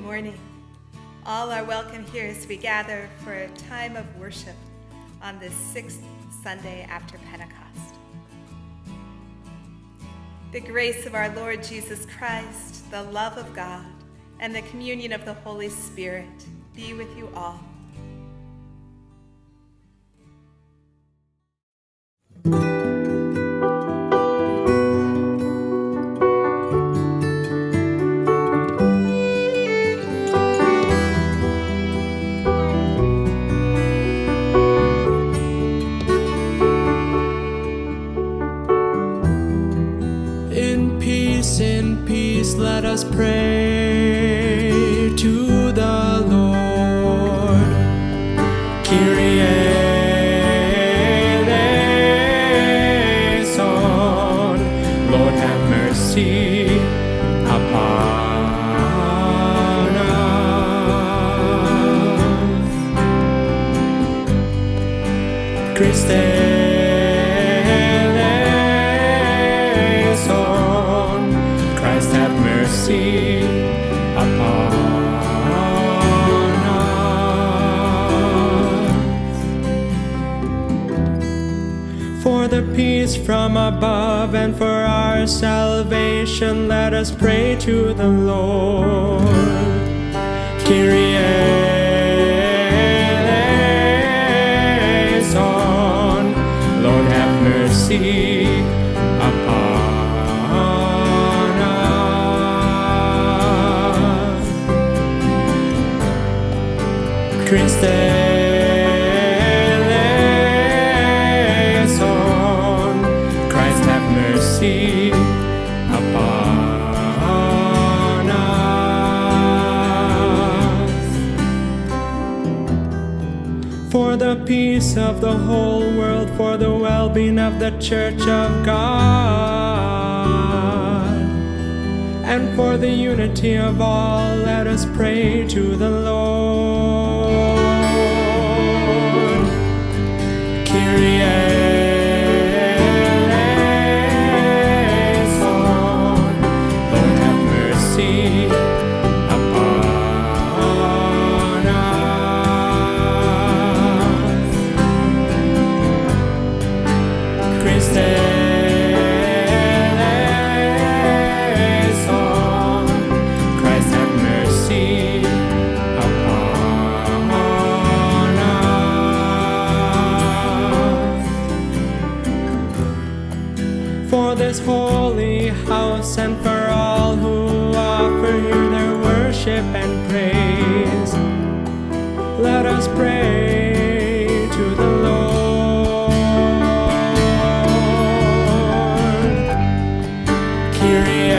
morning. All are welcome here as we gather for a time of worship on this 6th Sunday after Pentecost. The grace of our Lord Jesus Christ, the love of God, and the communion of the Holy Spirit be with you all. In peace, let us pray to the Lord. Kyrie eleison, Lord have mercy upon us. Christe mercy upon us. For the peace from above and for our salvation, let us pray to the Lord. Kyrie eleison, Lord have mercy upon Christe eleison, Christ have mercy upon us. For the peace of the whole world, for the well-being of the Church of God, and for the unity of all, let us pray to the Lord. Kyrie eleison, Lord have mercy upon us. Christe this holy house and for all who offer you their worship and praise, let us pray to the Lord. Kyrie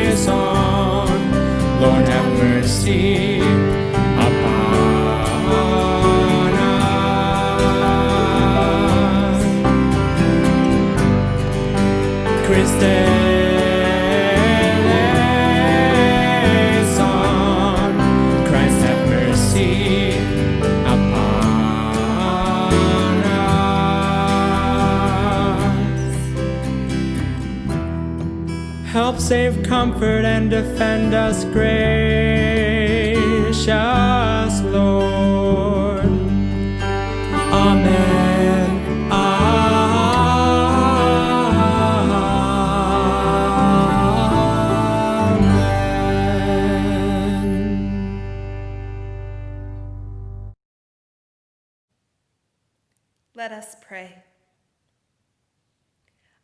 eleison, Lord have mercy upon us. Christe eleison, Christ have mercy upon us. Help, save, comfort, and defend us, gracious Lord. Amen. Let us pray.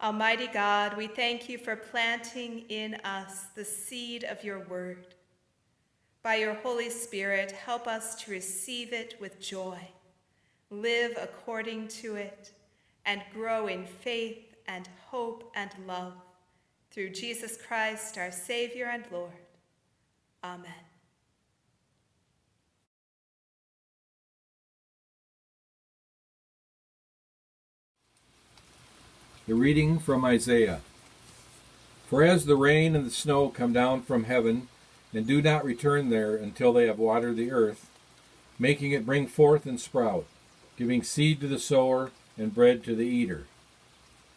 Almighty God, we thank you for planting in us the seed of your word. By your Holy Spirit, help us to receive it with joy, live according to it, and grow in faith and hope and love. Through Jesus Christ, our Savior and Lord. Amen. The reading from Isaiah. For as the rain and the snow come down from heaven, and do not return there until they have watered the earth, making it bring forth and sprout, giving seed to the sower and bread to the eater,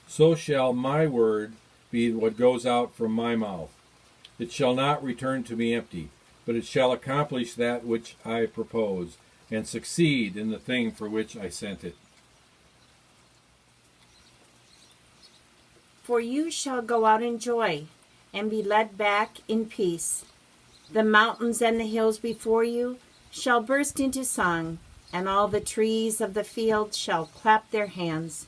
so shall my word be what goes out from my mouth. It shall not return to me empty, but it shall accomplish that which I propose, and succeed in the thing for which I sent it. For you shall go out in joy, and be led back in peace. The mountains and the hills before you shall burst into song, and all the trees of the field shall clap their hands.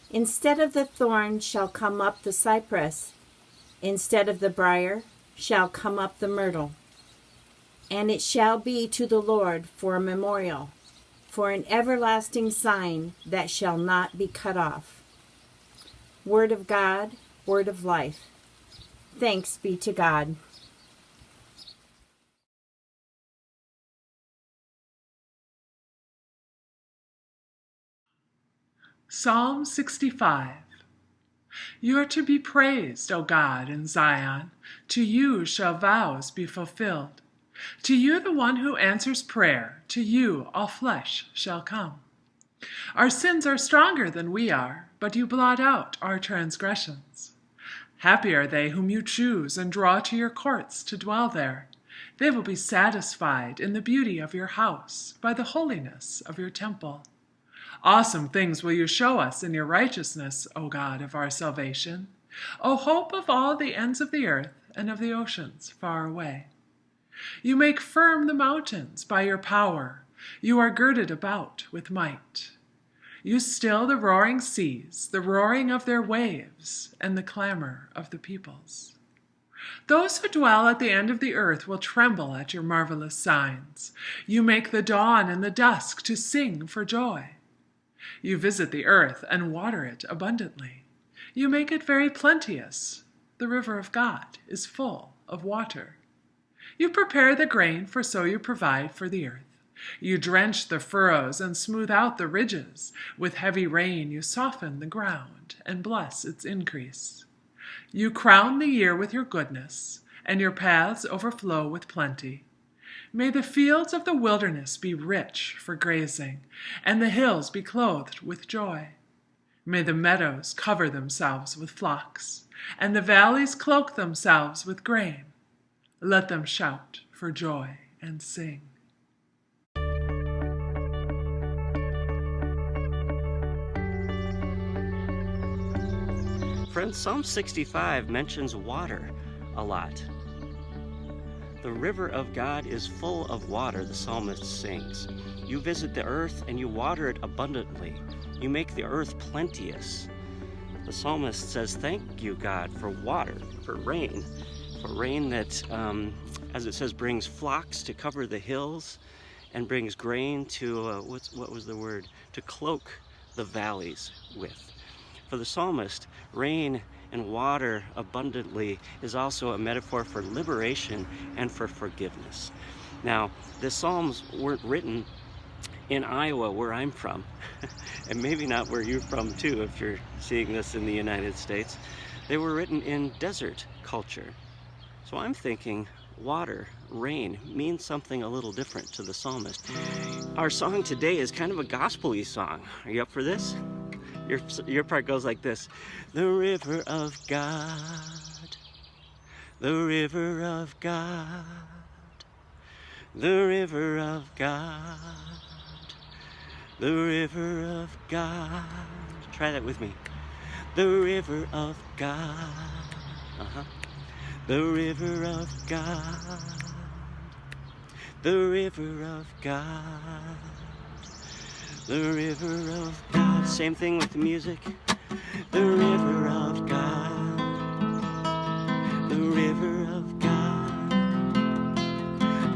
Instead of the thorn shall come up the cypress, instead of the briar shall come up the myrtle. And it shall be to the Lord for a memorial, for an everlasting sign that shall not be cut off. Word of God, word of life. Thanks be to God. Psalm 65. You are to be praised, O God, in Zion. To you shall vows be fulfilled. To you, the one who answers prayer, to you all flesh shall come. Our sins are stronger than we are, but you blot out our transgressions. Happy are they whom you choose and draw to your courts to dwell there. They will be satisfied in the beauty of your house, by the holiness of your temple. Awesome things will you show us in your righteousness, O God of our salvation, O hope of all the ends of the earth and of the oceans far away. You make firm the mountains by your power. You are girded about with might. You still the roaring seas, the roaring of their waves, and the clamor of the peoples. Those who dwell at the end of the earth will tremble at your marvelous signs. You make the dawn and the dusk to sing for joy. You visit the earth and water it abundantly. You make it very plenteous. The river of God is full of water. You prepare the grain, for so you provide for the earth. You drench the furrows and smooth out the ridges. With heavy rain you soften the ground and bless its increase. You crown the year with your goodness, and your paths overflow with plenty. May the fields of the wilderness be rich for grazing, and the hills be clothed with joy. May the meadows cover themselves with flocks, and the valleys cloak themselves with grain. Let them shout for joy and sing. Friends, Psalm 65 mentions water a lot. The river of God is full of water, the psalmist sings. You visit the earth and you water it abundantly. You make the earth plenteous. The psalmist says, thank you, God, for water, for rain that, as it says, brings flocks to cover the hills and brings grain to, what was the word? To cloak the valleys with. For the psalmist, rain and water abundantly is also a metaphor for liberation and for forgiveness. Now, the Psalms weren't written in Iowa, where I'm from, and maybe not where you're from too, if you're seeing this in the United States. They were written in desert culture. So I'm thinking water, rain, means something a little different to the psalmist. Our song today is kind of a gospel-y song. Are you up for this? Your part goes like this. The river of God, the river of God, the river of God, the river of God. Try that with me. The river of God. The river of God. The river of God. The river of God. Same thing with the music. The river of God. The river of God.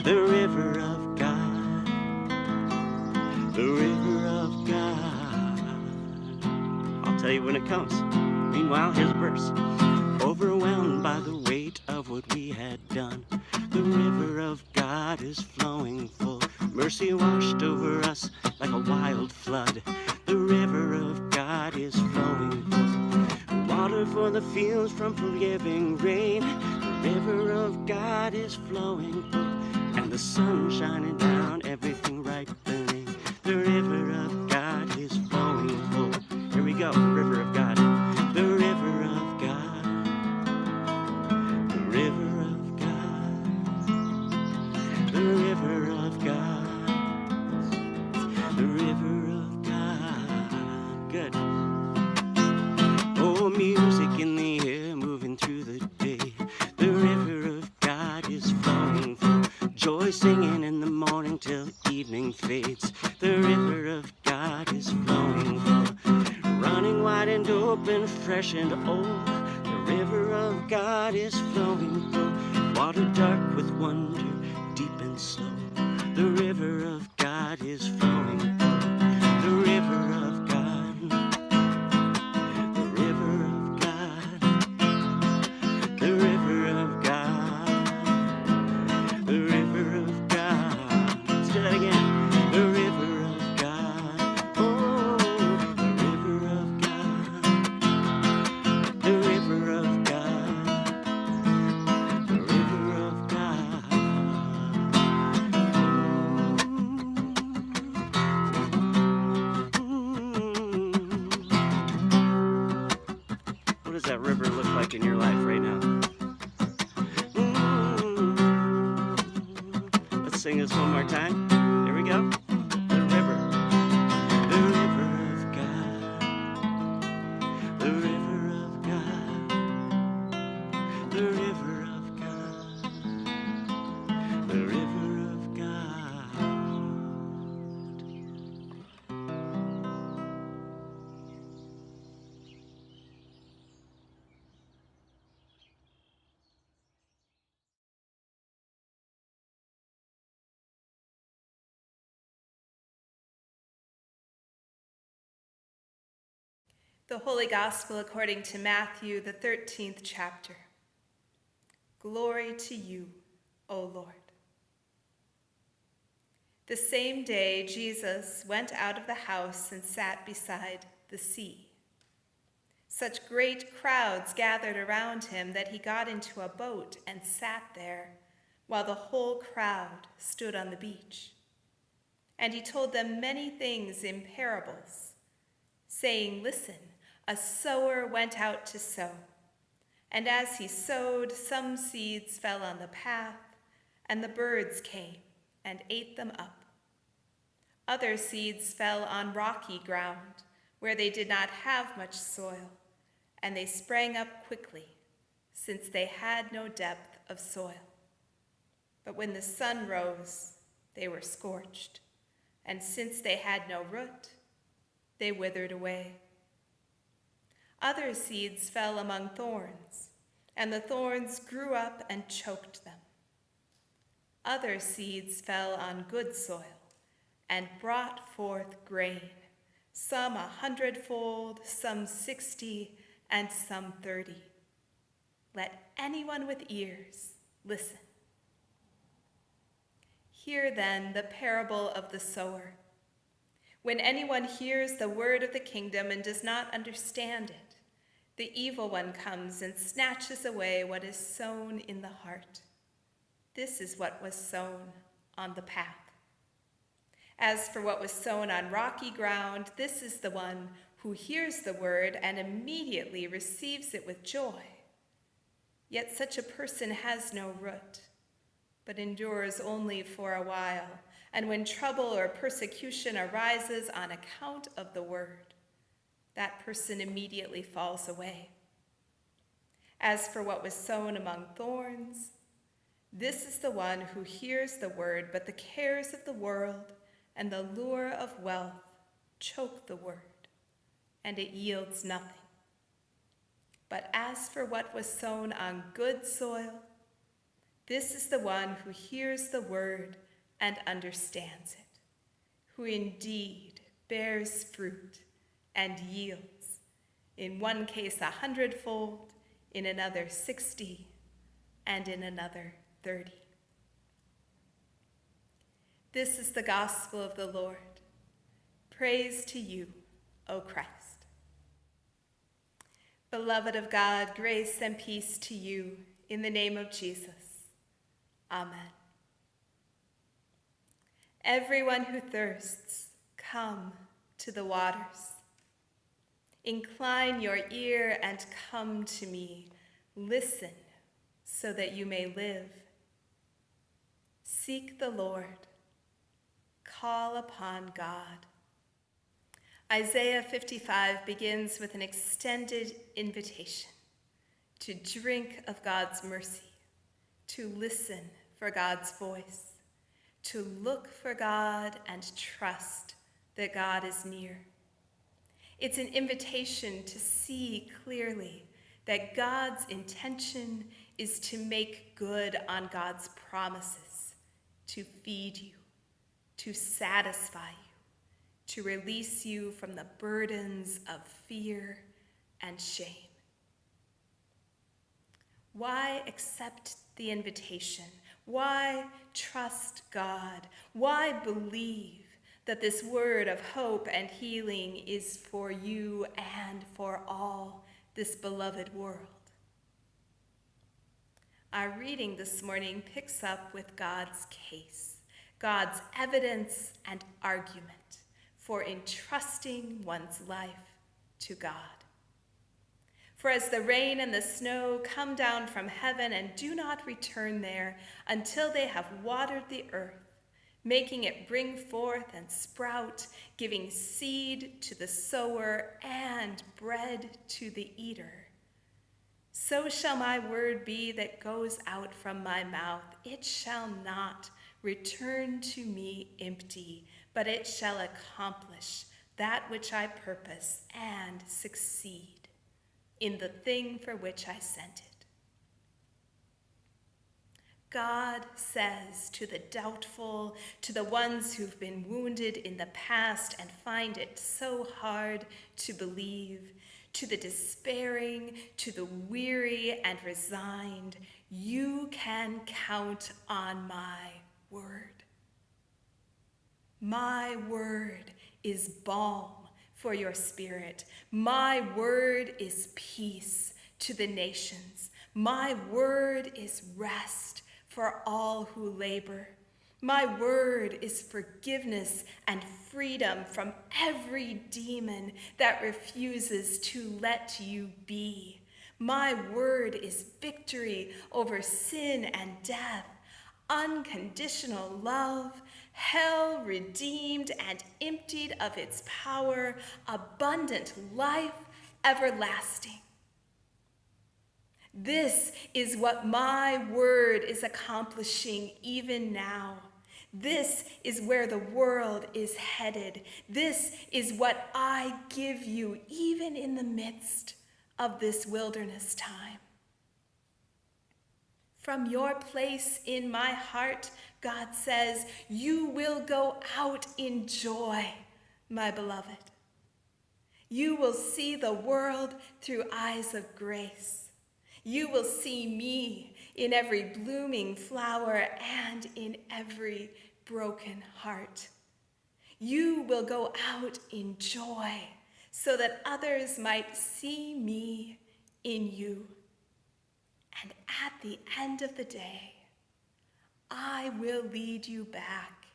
The river of God. The river of God. I'll tell you when it comes. Meanwhile, here's a verse. Overwhelmed by the weight of what we had done, the river of God is flowing full. Mercy washed over us like a wild flood. The river of God is flowing full. Water for the fields from forgiving rain. The river of God is flowing full. And the sun shining down, everything ripening. The river of God is flowing full. Here we go, river of God. The river of God. The river joy singing in the morning till evening fades. The river of God is flowing full, running wide and open, fresh and old. The river of God is flowing full, water dark with wonder, deep and slow. The river of God is flowing full, the river of God, the river of God, the river of God, the river of God. Let's do that again. The river of God, oh, the river of God, the river of God, the river of God. What does that river look like in your life right now? Let's sing this one more time. Here we go. The river of God, the river of God, the river of God, the river of God. The Holy Gospel according to Matthew, the 13th chapter. Glory to you, O Lord. The same day Jesus went out of the house and sat beside the sea. Such great crowds gathered around him that he got into a boat and sat there, while the whole crowd stood on the beach. And he told them many things in parables, saying, "Listen, a sower went out to sow. And as he sowed, some seeds fell on the path, and the birds came and ate them up. Other seeds fell on rocky ground, where they did not have much soil, and they sprang up quickly, since they had no depth of soil. But when the sun rose, they were scorched, and since they had no root, they withered away. Other seeds fell among thorns, and the thorns grew up and choked them. Other seeds fell on good soil and brought forth grain, some 100-fold, some 60, and some 30. Let anyone with ears listen. Hear then the parable of the sower. When anyone hears the word of the kingdom and does not understand it, the evil one comes and snatches away what is sown in the heart. This is what was sown on the path. As for what was sown on rocky ground, this is the one who hears the word and immediately receives it with joy. Yet such a person has no root, but endures only for a while. And when trouble or persecution arises on account of the word, that person immediately falls away. As for what was sown among thorns, this is the one who hears the word, but the cares of the world and the lure of wealth choke the word, and it yields nothing. But as for what was sown on good soil, this is the one who hears the word and understands it, who indeed bears fruit and yields, in one case 100-fold, in another 60, and in another 30. This is the gospel of the Lord. Praise to you, O Christ. Beloved of God, grace and peace to you in the name of Jesus. Amen. Everyone who thirsts, come to the waters. Incline your ear and come to me. Listen so that you may live. Seek the Lord. Call upon God. Isaiah 55 begins with an extended invitation to drink of God's mercy, to listen for God's voice, to look for God and trust that God is near. It's an invitation to see clearly that God's intention is to make good on God's promises, to feed you, to satisfy you, to release you from the burdens of fear and shame. Why accept the invitation? Why trust God? Why believe that this word of hope and healing is for you and for all this beloved world? Our reading this morning picks up with God's case, God's evidence and argument for entrusting one's life to God. For as the rain and the snow come down from heaven and do not return there until they have watered the earth, making it bring forth and sprout, giving seed to the sower and bread to the eater, so shall my word be that goes out from my mouth. It shall not return to me empty, but it shall accomplish that which I purpose and succeed in the thing for which I sent it. God says to the doubtful, to the ones who've been wounded in the past and find it so hard to believe, to the despairing, to the weary and resigned, you can count on my word. My word is balm for your spirit. My word is peace to the nations. My word is rest for all who labor. My word is forgiveness and freedom from every demon that refuses to let you be. My word is victory over sin and death, unconditional love, hell redeemed and emptied of its power, abundant life, everlasting. This is what my word is accomplishing even now. This is where the world is headed. This is what I give you even in the midst of this wilderness time. From your place in my heart, God says, you will go out in joy, my beloved. You will see the world through eyes of grace. You will see me in every blooming flower and in every broken heart. You will go out in joy so that others might see me in you. And at the end of the day, I will lead you back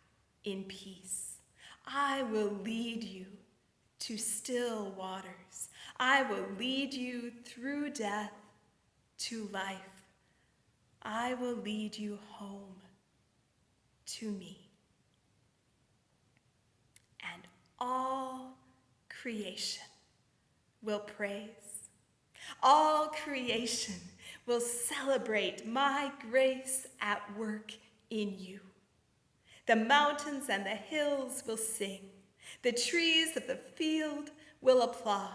in peace. I will lead you to still waters. I will lead you through death to life. I will lead you home to me. And all creation will praise. All creation will celebrate my grace at work in you. The mountains and the hills will sing. The trees of the field will applaud.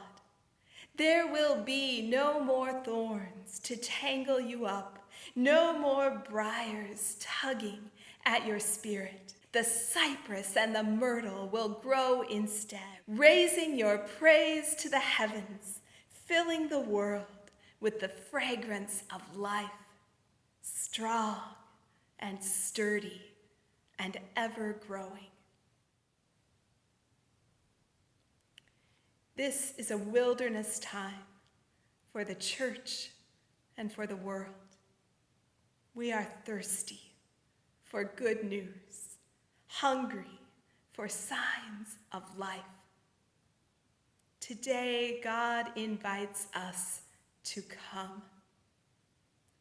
There will be no more thorns to tangle you up, no more briars tugging at your spirit. The cypress and the myrtle will grow instead, raising your praise to the heavens, filling the world with the fragrance of life, strong and sturdy and ever growing. This is a wilderness time for the church and for the world. We are thirsty for good news, hungry for signs of life. Today, God invites us to come.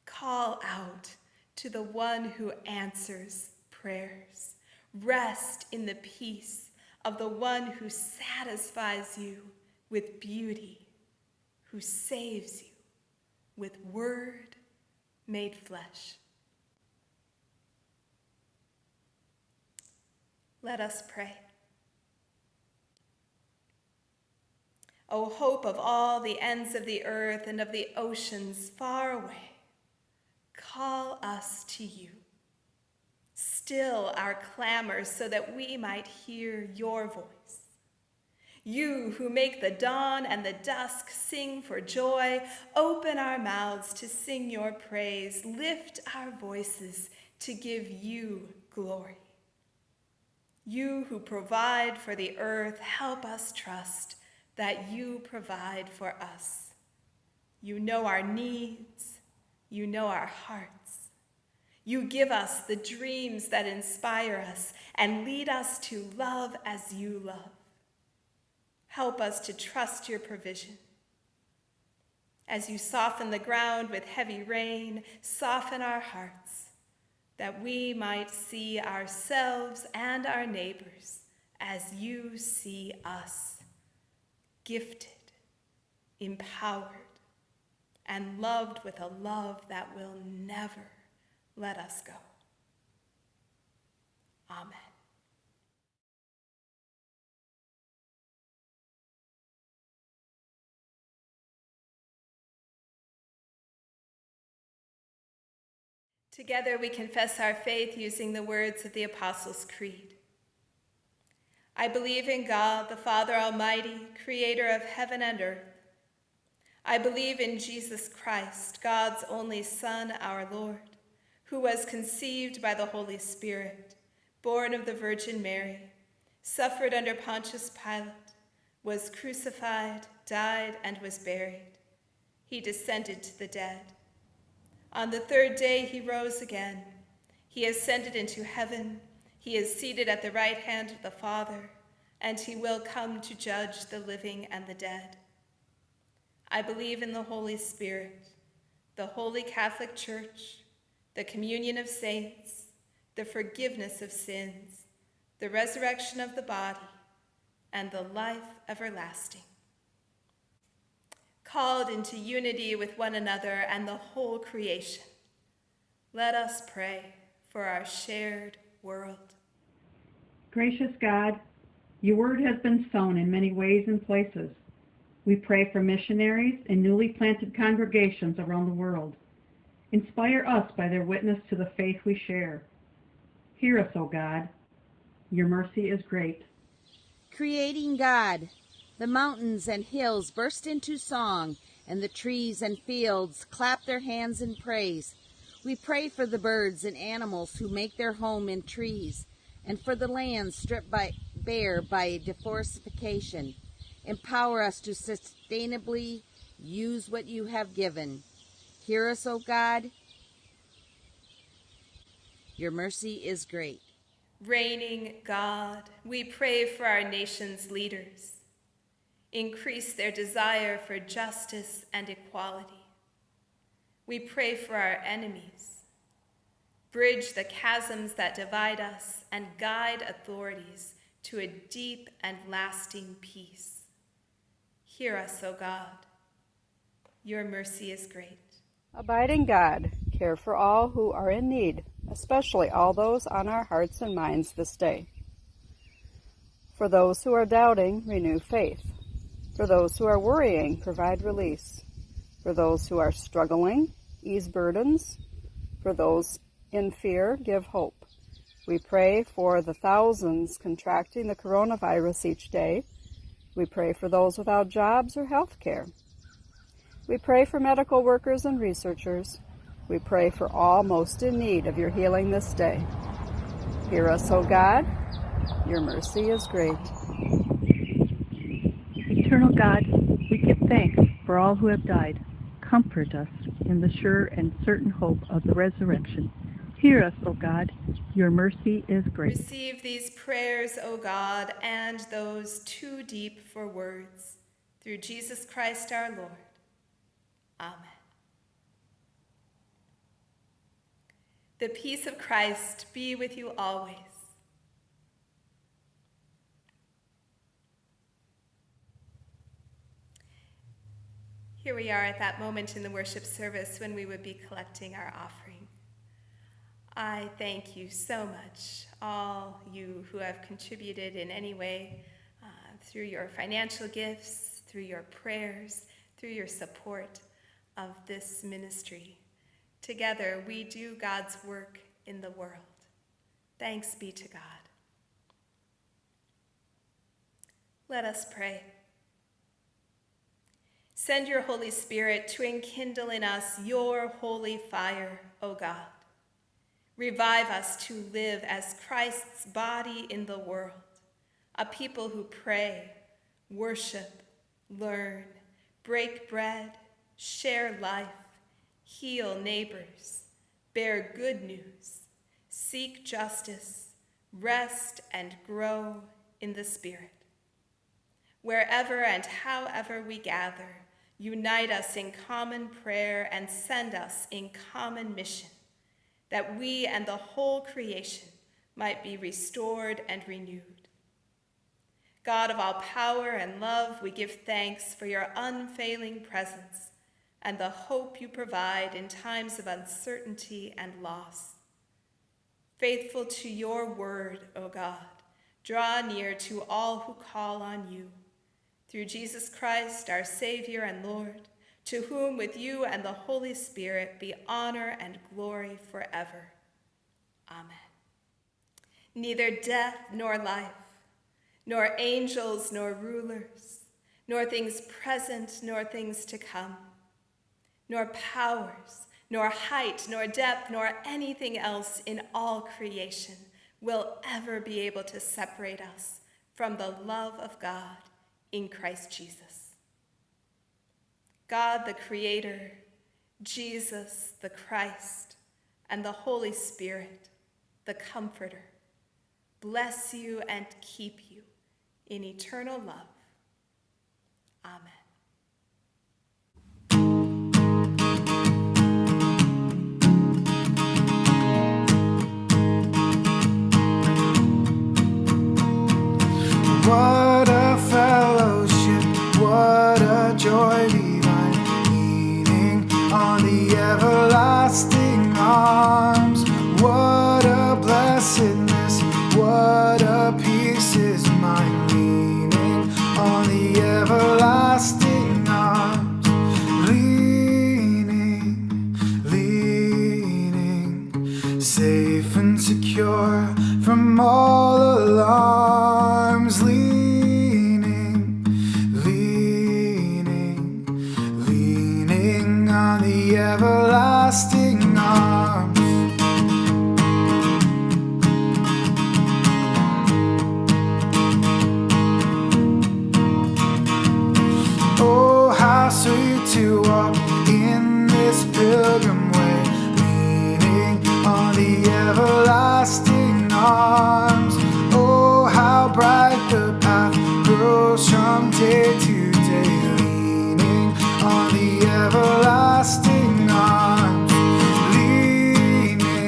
Call out to the one who answers prayers. Rest in the peace of the one who satisfies you with beauty, who saves you with word made flesh. Let us pray. O hope of all the ends of the earth and of the oceans far away, call us to you. Still our clamor so that we might hear your voice. You who make the dawn and the dusk sing for joy, open our mouths to sing your praise, lift our voices to give you glory. You who provide for the earth, help us trust that you provide for us. You know our needs, you know our hearts. You give us the dreams that inspire us and lead us to love as you love. Help us to trust your provision. As you soften the ground with heavy rain, soften our hearts, that we might see ourselves and our neighbors as you see us. Gifted, empowered, and loved with a love that will never let us go. Amen. Together we confess our faith using the words of the Apostles' Creed. I believe in God, the Father Almighty, creator of heaven and earth. I believe in Jesus Christ, God's only Son, our Lord, who was conceived by the Holy Spirit, born of the Virgin Mary, suffered under Pontius Pilate, was crucified, died, and was buried. He descended to the dead. On the third day he rose again. He ascended into heaven. He is seated at the right hand of the Father, and he will come to judge the living and the dead. I believe in the Holy Spirit, the Holy Catholic Church, the communion of saints, the forgiveness of sins, the resurrection of the body, and the life everlasting. Called into unity with one another and the whole creation, let us pray for our shared world. Gracious God, your word has been sown in many ways and places. We pray for missionaries and newly planted congregations around the world. Inspire us by their witness to the faith we share. Hear us, O God. Your mercy is great. Creating God, the mountains and hills burst into song, and the trees and fields clap their hands in praise. We pray for the birds and animals who make their home in trees, and for the land stripped bare by deforestation. Empower us to sustainably use what you have given. Hear us, O God. Your mercy is great. Reigning God, we pray for our nation's leaders. Increase their desire for justice and equality. We pray for our enemies. Bridge the chasms that divide us and guide authorities to a deep and lasting peace. Hear us, O God. Your mercy is great. Abiding God, care for all who are in need, especially all those on our hearts and minds this day. For those who are doubting, renew faith. For those who are worrying, provide release. For those who are struggling, ease burdens. For those in fear, give hope. We pray for the thousands contracting the coronavirus each day. We pray for those without jobs or health care. We pray for medical workers and researchers. We pray for all most in need of your healing this day. Hear us, O God. Your mercy is great. Eternal God, we give thanks for all who have died. Comfort us in the sure and certain hope of the resurrection. Hear us, O God. Your mercy is great. Receive these prayers, O God, and those too deep for words, through Jesus Christ our Lord. Amen. The peace of Christ be with you always. Here we are at that moment in the worship service when we would be collecting our offering. I thank you so much, all you who have contributed in any way through your financial gifts, through your prayers, through your support of this ministry. Together, we do God's work in the world. Thanks be to God. Let us pray. Send your Holy Spirit to enkindle in us your holy fire, O God. Revive us to live as Christ's body in the world, a people who pray, worship, learn, break bread, share life, heal neighbors, bear good news, seek justice, rest and grow in the Spirit. Wherever and however we gather, unite us in common prayer and send us in common mission, that we and the whole creation might be restored and renewed. God of all power and love, we give thanks for your unfailing presence and the hope you provide in times of uncertainty and loss. Faithful to your word, O God, draw near to all who call on you. Through Jesus Christ, our Savior and Lord, to whom with you and the Holy Spirit be honor and glory forever. Amen. Neither death nor life, nor angels nor rulers, nor things present nor things to come, nor powers, nor height, nor depth, nor anything else in all creation will ever be able to separate us from the love of God in Christ Jesus. God the Creator, Jesus the Christ, and the Holy Spirit, the Comforter, bless you and keep you in eternal love. Amen. What a fellowship, what a joy divine, leaning on the everlasting arms. What a blessedness, what a peace is mine, leaning on the everlasting arms. Leaning, safe and secure from all alarms. Leaning on the everlasting arms. Oh, how sweet to walk in this pilgrim way, leaning on the everlasting arms. Oh, how bright the path grows from day to day, leaning on the everlasting arms. Leaning,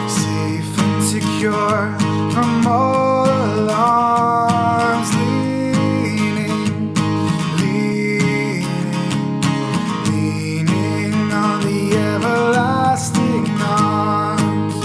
safe and secure from all alarms. Leaning on the everlasting arms.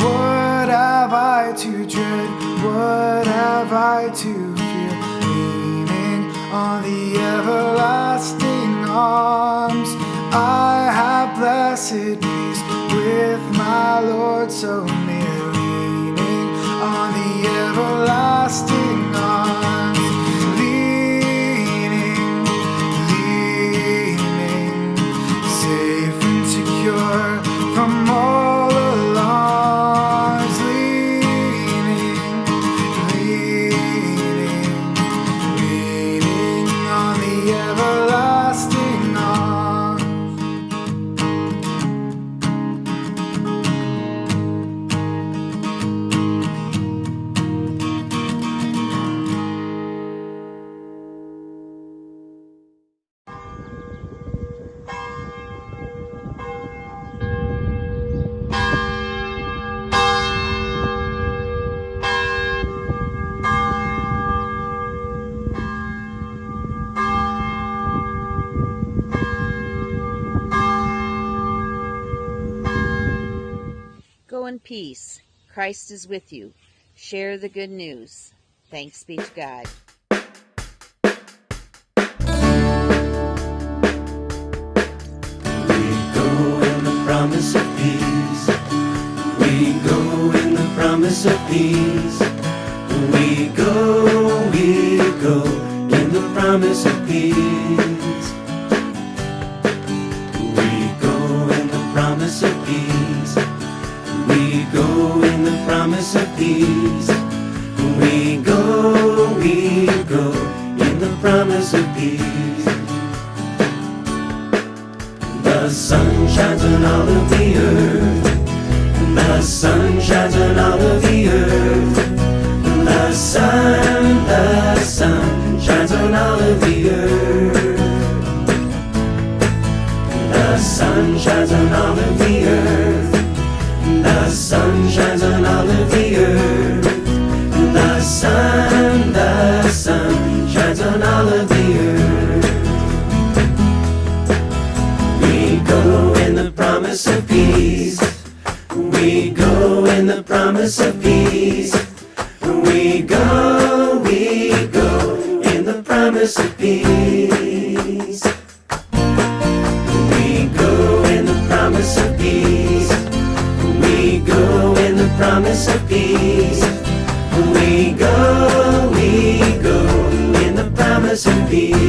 What have I to dread? What have I to fear? Leaning on the everlasting arms. I have blessed peace with my Lord so near, leaning on the everlasting arms. Leaning, safe and secure from all alarms. Leaning on the everlasting arms. peace. Christ is with you. Share the good news. Thanks be to God. Promise of peace. We go in the promise of peace. We go in the promise of peace. We go in the promise of peace. We go in the promise of peace. We go in the promise of peace. The sun shines on all of the earth. The sun shines on all of the earth. The sun shines on all of the earth. The sun shines on all of the earth. The sun shines on all of the earth. The sun shines on all of the earth. We go in the promise of peace. We go in the promise of peace. We go in the promise of peace. We go in the promise of peace. We go in the promise of peace. We go in the promise of peace.